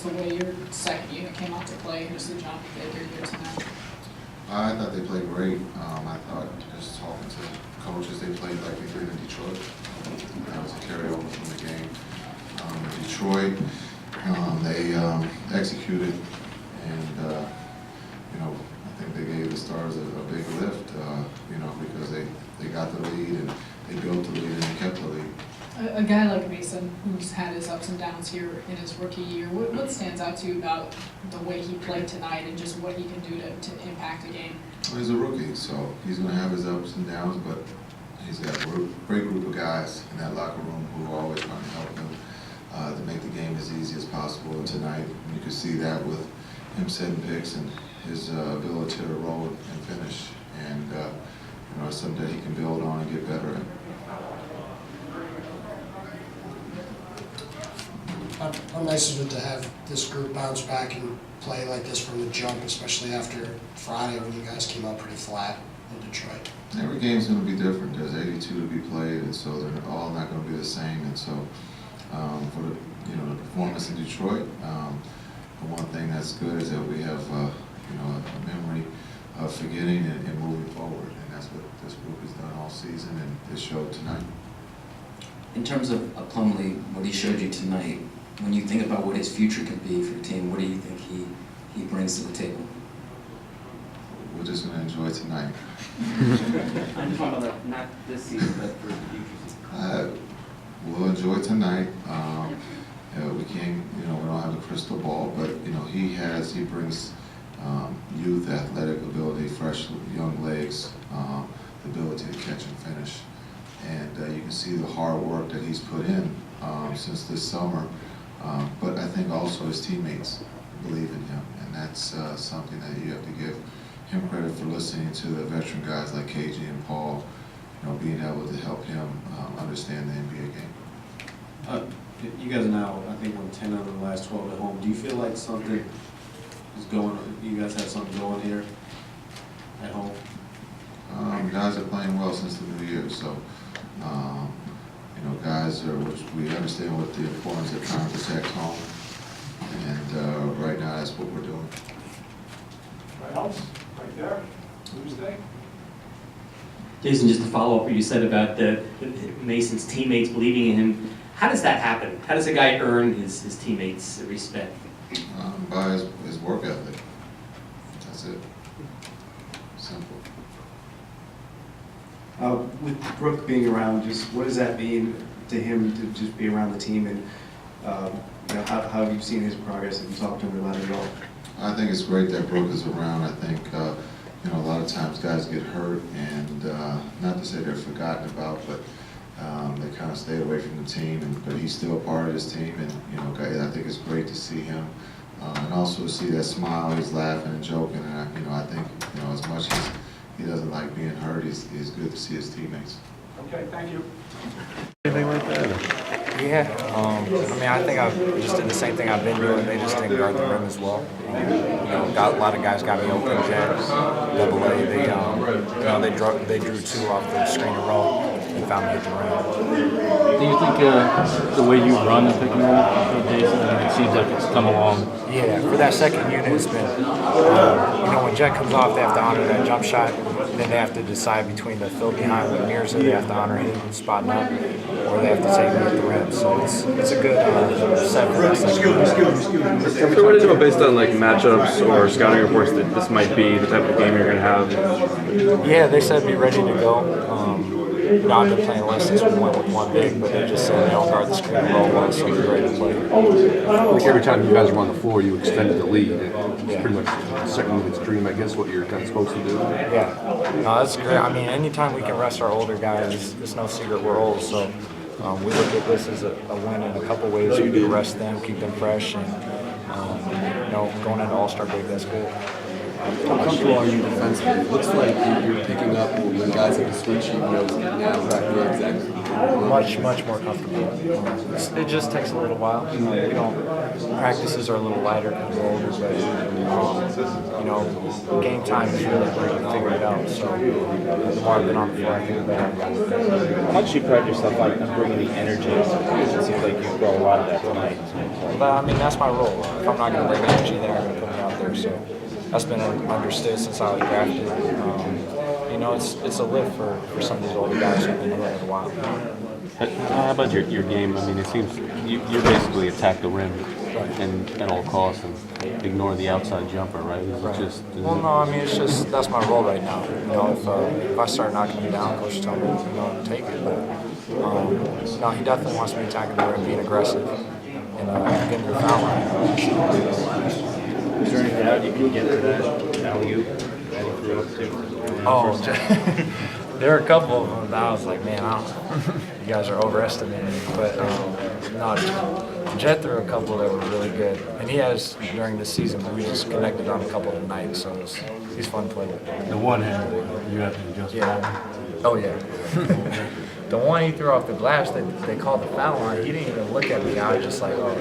just the way your second unit came out to play and just the job that they did here tonight? I thought they played great. I thought, just talking to coaches, they played like they did in Detroit. That was a carryover from the game. In Detroit, they executed, and I think they gave the Stars a big lift, because they got the lead and they built the lead and they kept the lead. A guy like Mason, who's had his ups and downs here in his rookie year, what stands out to you about the way he played tonight and just what he can do to impact a game? Well, he's a rookie, so he's going to have his ups and downs, but he's got a great group of guys in that locker room who are always trying to help him to make the game as easy as possible. And tonight, you could see that with him setting picks and his ability to roll and finish. And it's something that he can build on and get better at. How nice is it to have this group bounce back and play like this from the jump, especially after Friday when you guys came out pretty flat in Detroit? Every game's going to be different. There's 82 to be played, and so they're all not going to be the same. And so, for the performance in Detroit, the one thing that's good is that we have a memory of forgetting and moving forward, and that's what this group has done all season, and it showed tonight. In terms of Plumlee, what he showed you tonight, when you think about what his future could be for the team, what do you think he brings to the table? We're just going to enjoy tonight. I'm just talking about not this season, but for the future season. We'll enjoy tonight. We can't, we don't have a crystal ball, but he brings youth, athletic ability, fresh young legs, the ability to catch and finish, and you can see the hard work that he's put in since this summer. But I think also his teammates believe in him, and that's something that you have to give him credit for, listening to the veteran guys like KG and Paul, being able to help him understand the NBA game. You guys are now, I think, won 10 out of the last 12 at home. Do you feel like something is going on? You guys have something going here at home? Guys are playing well since the new year, so guys we understand what the importance of trying to protect home, and right now that's what we're doing. Right else, right there, Tuesday. Jason, just to follow up what you said about Mason's teammates believing in him, how does that happen? How does a guy earn his teammates' respect? By his work ethic. That's it. Simple. With Brooke being around, just what does that mean to him to just be around the team, and how have you seen his progress? Have you talked to him about it at all? I think it's great that Brooke is around. I think a lot of times guys get hurt, and not to say they're forgotten about, but they kind of stay away from the team. But he's still a part of this team, and I think it's great to see him, and also to see that smile. He's laughing and joking, and I think as much as he doesn't like being hurt, it's good to see his teammates. Okay, thank you. Anything like that? Yeah, I think I just did the same thing I've been doing. They just didn't guard the rim as well. A lot of guys got me open. Jets, double A. They drew two off the screen and roll and found me at the rim. Do you think the way you run the pick and roll, Jason, it seems like it's come along? Yeah, for that second unit, it's been, when Jet comes off, they have to honor that jump shot. Then they have to decide between the fill behind with Mirza, they have to honor him spotting up, or they have to take me at the rim. So it's a good set for that second unit. So what do you know based on like matchups or scouting reports that this might be the type of game you're going to have? Yeah, they said be ready to go. I've been playing less since we went with one big, but they just said they don't guard the screen and roll well, so be ready to play. Like every time you guys were on the floor, you extended the lead. It's pretty much the second unit's dream, I guess, what you're kind of supposed to do. Yeah, no, that's great. Anytime we can rest our older guys, it's no secret we're old, so we look at this as a win in a couple ways. We do rest them, keep them fresh, and going into All-Star break, that's good. How comfortable are you defensively? It looks like you're picking up when guys have to switch, now exactly where exactly Much more comfortable. It just takes a little while. Practices are a little lighter because we're older, but game time is really where you figure it out. So the more I've been on the floor, I think the better I've gotten. How much do you pride yourself on bringing the energy? It seems like you brought a lot of that tonight. But I mean, that's my role. If I'm not going to bring energy, they're not going to put me out there. So that's been understood since I was drafted. It's a lift for some of these older guys who've been doing it a while. How about your game? I mean, it seems you basically attack the rim and at all costs and ignore the outside jumper, right? Is it just? It's just that's my role right now. If I start knocking him down, coach tell me take it. But no, he definitely wants me attacking the rim, being aggressive, and getting the foul line. Is there any doubt you can get to that alley-oop that he threw up to? There are a couple of them that I was like, man, you guys are overestimating me. But no, Jet threw a couple that were really good. And he has, during this season, we just connected on a couple of nights, so he's fun to play with. The one-hand, you have to adjust. Yeah. Oh, yeah. The one he threw off the glass, they called the foul line. He didn't even look at me. I was just like, oh,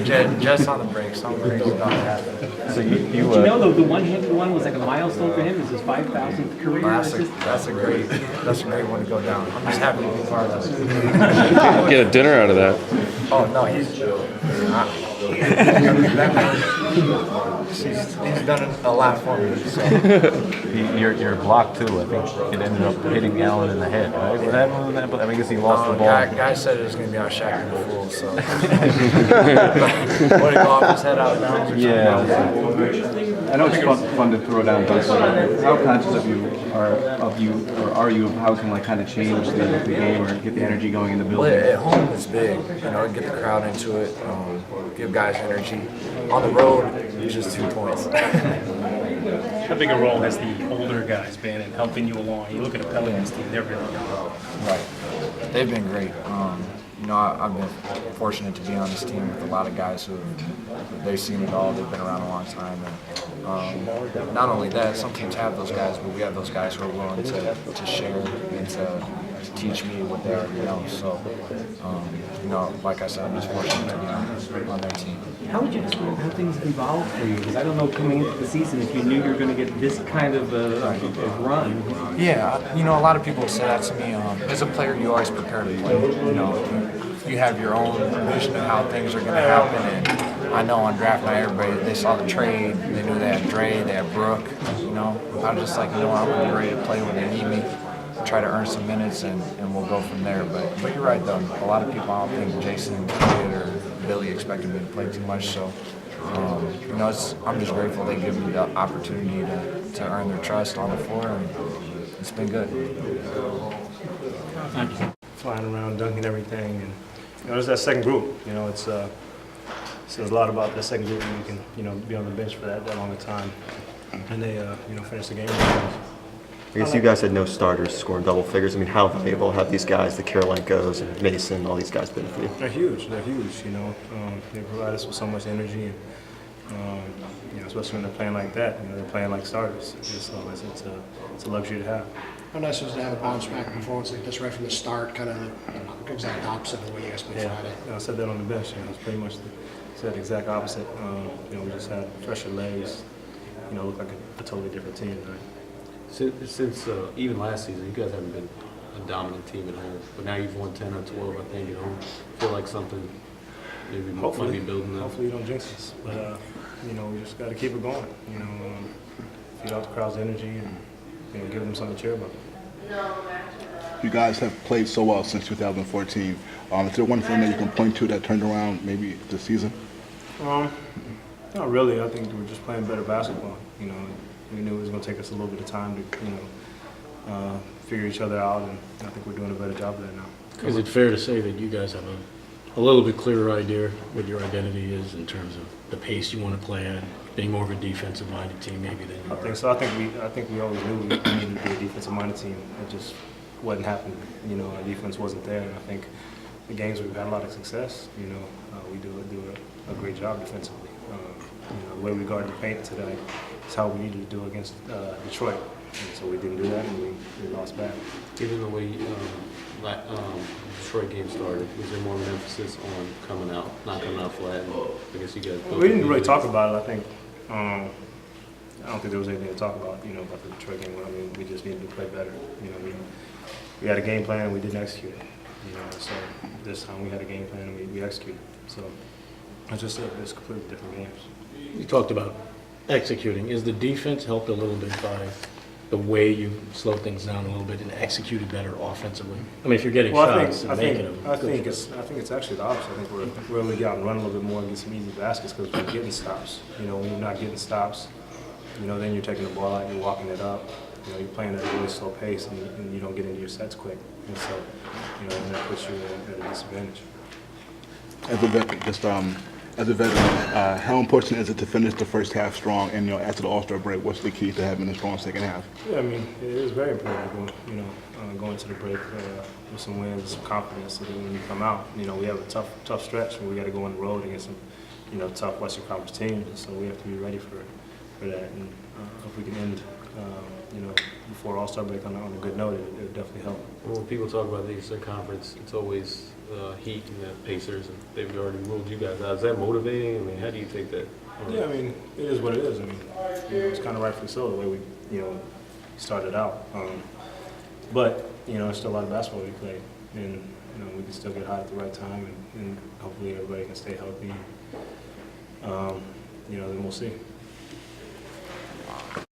Jet's on the break. Something crazy about to happen. So Did you know the one-handed one was like a milestone for him? It's his 5,000th career. That's a great one to go down. I'm just happy to be part of it. Get a dinner out of that. Oh no, he's done a lot for me. So. Your block too. I think it ended up hitting Allen in the head, right? What happened with that? I guess he lost the ball. Guy said it was going to be our Shaq and the Fool, so. What, go off his head out of bounds or something? I know it's fun to throw down dunks. How conscious are you of how it can kind of change the game or get the energy going in the building? Well, at home it's big, get the crowd into it, give guys energy. On the road, it's just 2 points. How big a role has the older guys been in helping you along? You look at the Pelicans team, they're really good. Right. They've been great. I've been fortunate to be on this team with a lot of guys who they've seen it all. They've been around a long time. And not only that, some teams have those guys, but we have those guys who are willing to share and to teach me what they already know. So, like I said, I'm just fortunate to be on their team. How would you describe how things evolved for you? Because I don't know coming into the season if you knew you were going to get this kind of a run. Yeah, a lot of people say that to me. As a player, you always prepare to play. You have your own vision of how things are going to happen. And I know on draft night, everybody, they saw the trade. They knew they had Dre, they had Brooke. I'm just like, I'm going to be ready to play when they need me. Try to earn some minutes, and we'll go from there. But you're right, though. A lot of people, I don't think Jason, Kid, or Billy expected me to play too much. So, I'm just grateful they give me the opportunity to earn their trust on the floor, and it's been good. Flying around, dunking everything, and there's that second group. It says a lot about that second group, and you can be on the bench for that long a time, and they finish the game. I guess you guys had no starters scoring double figures. I mean, how valuable have these guys, the Karolinkos and Mason, all these guys been for you? They're huge. They provide us with so much energy, and especially when they're playing like that. They're playing like starters. So it's a luxury to have. How nice was to have a bounce back performance like this right from the start, kind of the exact opposite of the way you guys played Friday? I said that on the bench. It's pretty much the exact opposite. We just had fresher legs. Looked like a totally different team tonight. Since even last season, you guys haven't been a dominant team at home, but now you've won 10 or 12, I think, at home. Feel like something maybe might be building up. Hopefully you don't jinx us, but we just got to keep it going. Feed off the crowd's energy and give them something to cheer about. You guys have played so well since 2014. Is there one thing that you can point to that turned around maybe this season? Not really. I think we're just playing better basketball. We knew it was going to take us a little bit of time to, figure each other out, and I think we're doing a better job of that now. Is it fair to say that you guys have a little bit clearer idea what your identity is in terms of the pace you want to play at, being more of a defensive-minded team maybe than you I think so. I think we always knew we needed to be a defensive-minded team. It just wasn't happening. Our defense wasn't there, and I think the games we've had a lot of success. We do a great job defensively. The way we guarded the paint today is how we needed to do against Detroit. And so we didn't do that, and we lost back. Given the way Detroit game started, was there more of an emphasis on coming out, not coming out flat? And I guess you guys. We didn't really talk about it. I think I don't think there was anything to talk about, about the Detroit game. I mean, we just needed to play better. We had a game plan and we didn't execute it. So this time we had a game plan and we executed. So I just said it's completely different games. You talked about executing. Is the defense helped a little bit by the way you slowed things down a little bit and executed better offensively? I mean, if you're getting shots and making them. I think it's actually the opposite. I think we're able to get out and run a little bit more and get some easy baskets because we're getting stops. When you're not getting stops, then you're taking the ball out, you're walking it up. You're playing at a really slow pace and you don't get into your sets quick. And so, and that puts you at a disadvantage. As a veteran, how important is it to finish the first half strong? And after the All-Star break, what's the key to having a strong second half? Yeah, I mean, it is very important to go into the break with some wins, some confidence, so that when you come out, we have a tough stretch where we got to go on the road against some, tough Western Conference teams. And so we have to be ready for that. And if we can end, before All-Star break on a good note, it would definitely help. When people talk about the Eastern Conference, it's always Heat and the Pacers, and they've already ruled you guys out. Is that motivating? I mean, how do you take that? Yeah, I mean, it is what it is. I mean, it's kind of rightfully so the way we, started out. But there's still a lot of basketball we play, and we can still get hot at the right time, and hopefully everybody can stay healthy. Then we'll see.